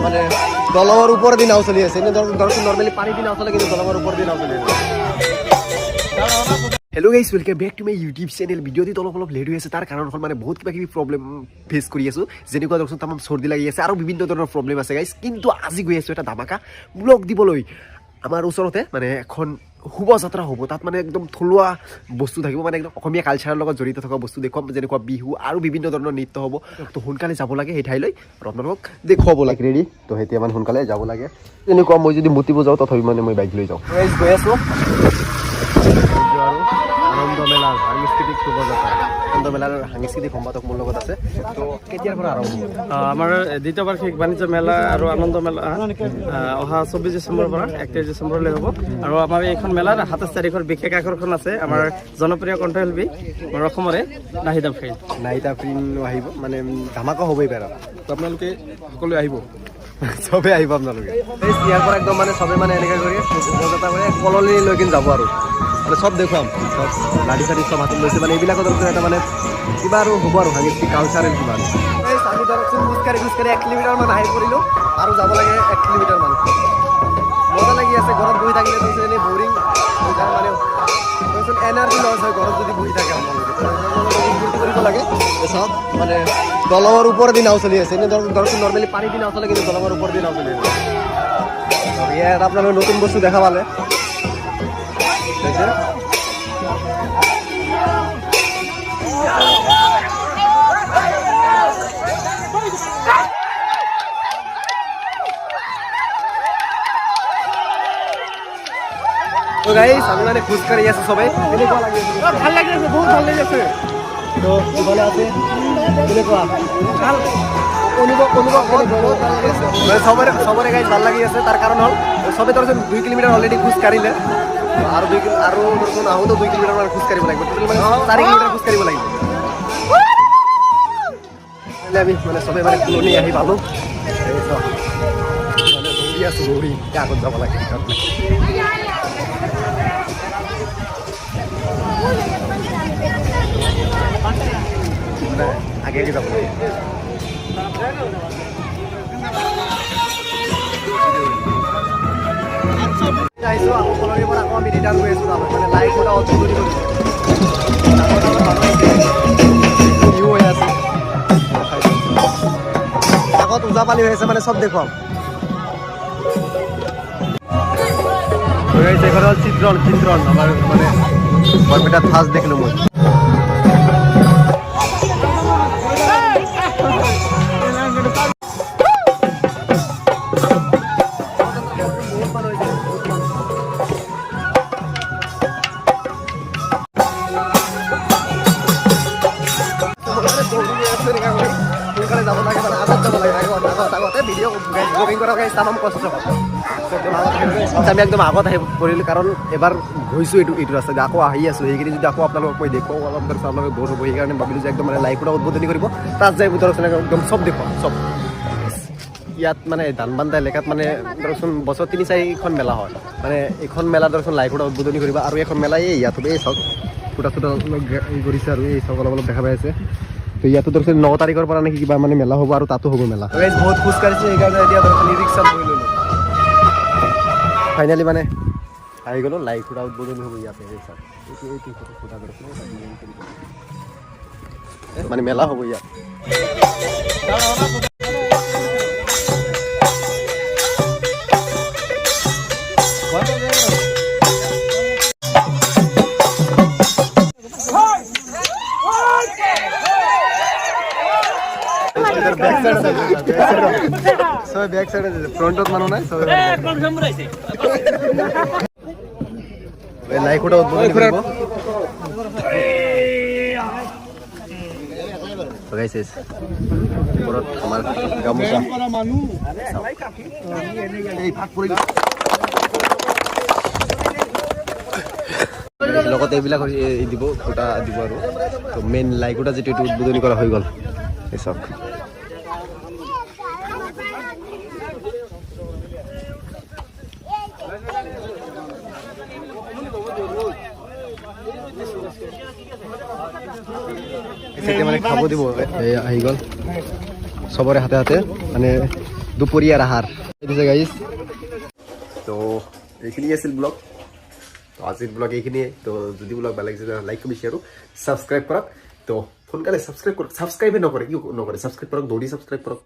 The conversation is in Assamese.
মানে দলঙৰ ওপৰেদি নাও চলি আছে। এনে ধৰক নৰ্মেলি পানী দি নাও চলে, কিন্তু দলঙৰ ওপৰেদি নাও চলি আছে। Hello' guys, welcome back to my YouTube channel. ভিডিঅ'টি অলপ লেট হৈ আছে, তাৰ কাৰণ হ'ল মানে বহুত কিবা প্ৰব্লেম ফেচ কৰি আছোঁ। যেনেকুৱা ধৰকচোন তামাম চৰ্দি লাগি আছে আৰু বিভিন্ন ধৰণৰ প্ৰব্লেম আছে গাইজ। কিন্তু আজি গৈ আছোঁ এটা ধামাকা ব্লগ দিবলৈ। আমাৰ ওচৰতে মানে এখন শোভাযাত্ৰা হ'ব। তাত মানে একদম থলুৱা বস্তু থাকিব, মানে একদম অসমীয়া কালচাৰৰ লগত জড়িত থকা বস্তু দেখুৱাম, যেনেকুৱা বিহু আৰু বিভিন্ন ধৰণৰ নৃত্য হ'ব। তো সোনকালে যাব লাগে সেই ঠাইলৈ আৰু আপোনালোকক দেখুৱাব লাগে। ৰেডি তো এতিয়া মানে সোনকালে যাব লাগে। এনেকুৱা মই যদি মুতিব যাওঁ তথাপি মানে মই বাইক লৈ যাওঁ। গৈ আছোঁ আৰু আনন্দ মেলাৰ সাংস্কৃতিক শোভাযাত্ৰা। আনন্দ মেলাৰ সাংস্কৃতিক সম্পাদক মোৰ লগত আছে। তো কেতিয়াৰ পৰা আৰম্ভ হ'ব? আমাৰ দ্বিতীয় বাৰ্ষিক বাণিজ্য মেলা আৰু আনন্দ মেলা অহা 24 ডিচেম্বৰৰ পৰা 31 ডিচেম্বৰলৈ হ'ব। আৰু আমাৰ এইখন মেলাৰ 27 তাৰিখৰ বিশেষ আকৰ্ষণ আছে আমাৰ জনপ্ৰিয় কণ্ঠশিল্পী আমাৰ অসমৰে নাহিদ আফ্ৰিন আহিব, মানে ধামাকা হ'ব এইবাৰ। তো আপোনালোকে সকলোৱে আহিব, চবেই আহিব আপোনালোকে। ইয়াৰ পৰা একদম মানে চবে মানে এনেকৈ কৰি শোভাযাত্ৰা কৰি কলনীলৈকে যাব আৰু মানে চব দেখুৱাম। চব লাঠি চাঠি চব হাতত লৈছে, মানে এইবিলাকৰ ধৰকচোন এটা মানে কিবা আৰু হ'ব আৰু সাংস্কৃতিক কালচাৰেল কিবা। আমি ধৰকচোন খোজকাঢ়ি 1 কিলোমিটাৰমান আহি পৰিলোঁ আৰু যাব লাগে 1 কিলোমিটাৰমান। মজা লাগি আছে। ঘৰত বহি থাকিলে ধৰচোন এনেই বৰিং মানে ধৰচোন এনাৰ্জি লছ হয় ঘৰত যদি বহি থাকে আপোনালোকে। ফূৰ্তি কৰিব লাগে। চব মানে দলঙৰ ওপৰেদি নাও চলি আছে। এনে ধৰকচোন নৰ্মেলি পানী দি নাও চলে, কিন্তু দলঙৰ ওপৰেদি নাও চলি আছে। ইয়াত আপোনালোকে নতুন বস্তু দেখা পালে। তো গাইজ আমি মানে খোজকাঢ়ি আছো চবেই। কেনেকুৱা লাগি আছে? ভাল লাগি আছে, বহুত ভাল লাগি আছে। তো ইফালে আছে কেনেকুৱা অনুভৱ বহুত ভাল লাগি আছে। চবৰে গাইজ ভাল লাগি আছে। তাৰ কাৰণ হ'ল চবে ধৰচোন 2 কিলোমিটাৰ অলৰেডি খোজকাঢ়িলে আৰু ধৰচোন আহোঁতো 2 কিলোমিটাৰ মান খোজকাঢ়িব লাগিব। মানে 4 কিলোমিটাৰ খোজকাঢ়িব লাগিব। আমি মানে চবে মানে কলনি আহি পালোঁ। মানে দৌৰি আছোঁ, দৌৰি আগত যাব লাগে। মানে আগে যাব লাগে। আহিছোঁ আকৌ কলনিৰ পৰা আকৌ আমি ৰিটাৰ্ণ কৰি আছোঁ। মানে লাইট এটা অদ্ভুত বিহু হৈ আছে, আগত ওজাপালি হৈ আছে, মানে চব দেখুৱাম। এইখন হ'ল চিত্ৰণ আমাৰ মানে বৰপেটাত ফাৰ্ষ্ট দেখিলোঁ মই। সোনকালে যাব লাগে, মানে আগত যাব লাগে। আগতে ভিডিঅ' ব্লগিং কৰা তামাম কষ্ট হয়। আমি একদম আগত আহি পৰিলোঁ, কাৰণ এবাৰ গৈছোঁ এইটো ৰাস্তাত, আকৌ আহি আছোঁ। সেইখিনি যদি আকৌ আপোনালোকক মই দেখুৱাওঁ অলপ আপোনালোকে বৰ হ'ব। সেইকাৰণে ভাবিলোঁ যে একদম মানে লাইভটা উদ্বোধনী কৰিব, তাত যাই ধৰকচোন একদম চব দেখুৱাম চব। ইয়াত মানে ধানবান্ধা এলেকাত মানে ধৰকচোন বছৰত 3-4খন মেলা হয়। মানে এইখন মেলা ধৰকচোন লাইভটা উদ্বোধনী কৰিব, আৰু এখন মেলা ইয়াত হ'ব। এই চাওক ফুটা কৰিছে, আৰু এই চাওক অলপ দেখা পাই আছে। তো ইয়াতো ধৰকচোন 9 তাৰিখৰ পৰা নেকি কিবা মানে মেলা হ'ব, আৰু তাতো হ'ব মেলা। বহুত খোজ কাঢ়িছোঁ, সেইকাৰণে এতিয়া ধৰকচোন ৰিক্সা লৈ ল'লোঁ। ফাইনেলি মানে আহি গ'লোঁ, লাইভ ফুটা উদ্বোধনী হ'ব ইয়াতে। মানে মেলা হ'ব ইয়াত। বেক সাইড ফ্রন্টত মানুহ নাই, লাইক ওটা উদ্বোধন কৰিব। ওপৰত আমাৰ গামোচা লগতে এইবিলাক দিব, ফুটা দিব। আৰু মেইন লাইক ওটা যিটো উদ্বোধনী কৰা হৈ গ'ল। এই চাওক মানে খাব দিব, আহি গ'ল চবৰে হাতে হাতে। মানে দুপৰীয়াৰ আহাৰ দিছে গাইজ তো এইখিনি আছিল ব্লগ তো আজিৰ ব্লগ এইখিনিয়ে তো যদি ব্লগ ভাল লাগিছে লাইক কৰি শ্বেয়াৰ আৰু ছাবস্ক্ৰাইব কৰক তো সোনকালে ছাবস্ক্ৰাইবে নকৰে কি নকৰে ছাবস্ক্ৰাইব কৰক দৌৰি ছাবস্ক্ৰাইব কৰক